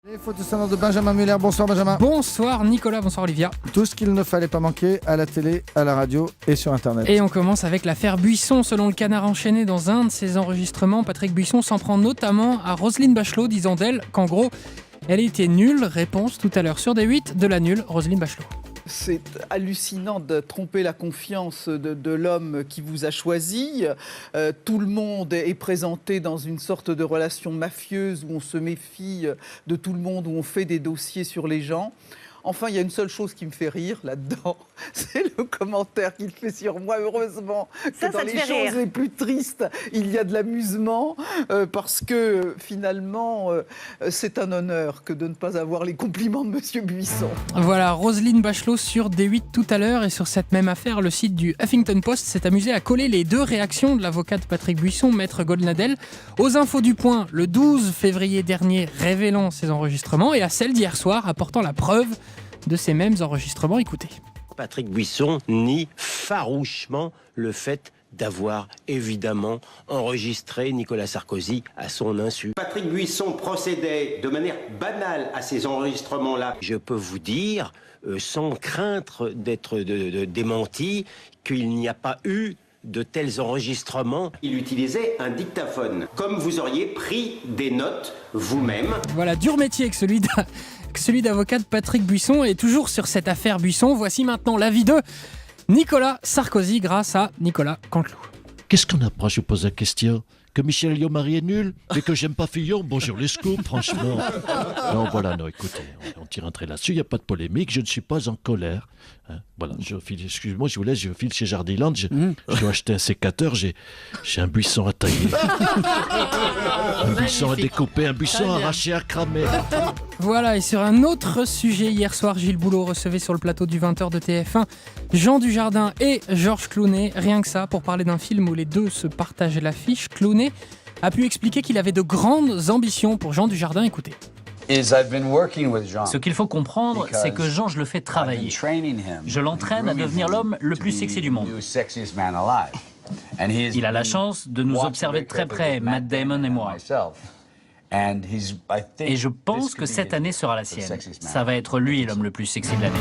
Les photos sonores de Benjamin Muller. Bonsoir Benjamin. Bonsoir Nicolas, bonsoir Olivia. Tout ce qu'il ne fallait pas manquer à la télé, à la radio et sur Internet. Et on commence avec l'affaire Buisson. Selon le Canard enchaîné, dans un de ses enregistrements, Patrick Buisson s'en prend notamment à Roselyne Bachelot, disant d'elle qu'en gros, elle était nulle. Réponse tout à l'heure sur D8 de la nulle Roselyne Bachelot. C'est hallucinant de tromper la confiance de l'homme qui vous a choisi. Tout le monde est présenté dans une sorte de relation mafieuse où on se méfie de tout le monde, où on fait des dossiers sur les gens. Enfin, il y a une seule chose qui me fait rire là-dedans, c'est le commentaire qu'il fait sur moi. Heureusement que dans les choses les plus tristes, il y a de l'amusement, parce que finalement, c'est un honneur que de ne pas avoir les compliments de Monsieur Buisson. Voilà, Roselyne Bachelot sur D8 tout à l'heure. Et sur cette même affaire, le site du Huffington Post s'est amusé à coller les deux réactions de l'avocat de Patrick Buisson, Maître Goldnadel, aux infos du Point le 12 février dernier, révélant ses enregistrements, et à celle d'hier soir, apportant la preuve de ces mêmes enregistrements. Écoutez. Patrick Buisson nie farouchement le fait d'avoir évidemment enregistré Nicolas Sarkozy à son insu. Patrick Buisson procédait de manière banale à ces enregistrements-là. Je peux vous dire, sans craindre d'être démenti, qu'il n'y a pas eu de tels enregistrements. Il utilisait un dictaphone, comme vous auriez pris des notes vous-même. Voilà, dur métier que celui d'avocat de Patrick Buisson. Et toujours sur cette affaire Buisson, voici maintenant l'avis de Nicolas Sarkozy grâce à Nicolas Canteloup. Qu'est-ce qu'on apprend, je vous pose la question? Que Michel Alliot-Marie est nul, mais que j'aime pas Fillon? Bonjour les scoops, franchement. Non, voilà, non, écoutez, on tire un trait là-dessus, il n'y a pas de polémique, je ne suis pas en colère. Hein, voilà, excuse-moi, je vous laisse, je file chez Jardiland, je dois acheter un sécateur, j'ai un buisson à tailler. Un buisson à découper, un buisson arraché à cramer. Voilà, et sur un autre sujet, hier soir, Gilles Boulot recevait sur le plateau du 20h de TF1 Jean Dujardin et Georges Clooney, rien que ça, pour parler d'un film où les deux se partagent l'affiche. Clooney a pu expliquer qu'il avait de grandes ambitions pour Jean Dujardin. Écoutez. Ce qu'il faut comprendre, c'est que Jean, je le fais travailler. Je l'entraîne à devenir l'homme le plus sexy du monde. Il a la chance de nous observer de très près, Matt Damon et moi. Et je pense que cette année sera la sienne. Ça va être lui l'homme le plus sexy de l'année.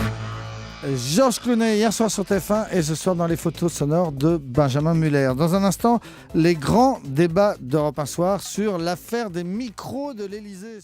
Georges Clooney, hier soir sur TF1 et ce soir dans les photos sonores de Benjamin Muller. Dans un instant, les grands débats d'Europe 1 Soir sur l'affaire des micros de l'Élysée.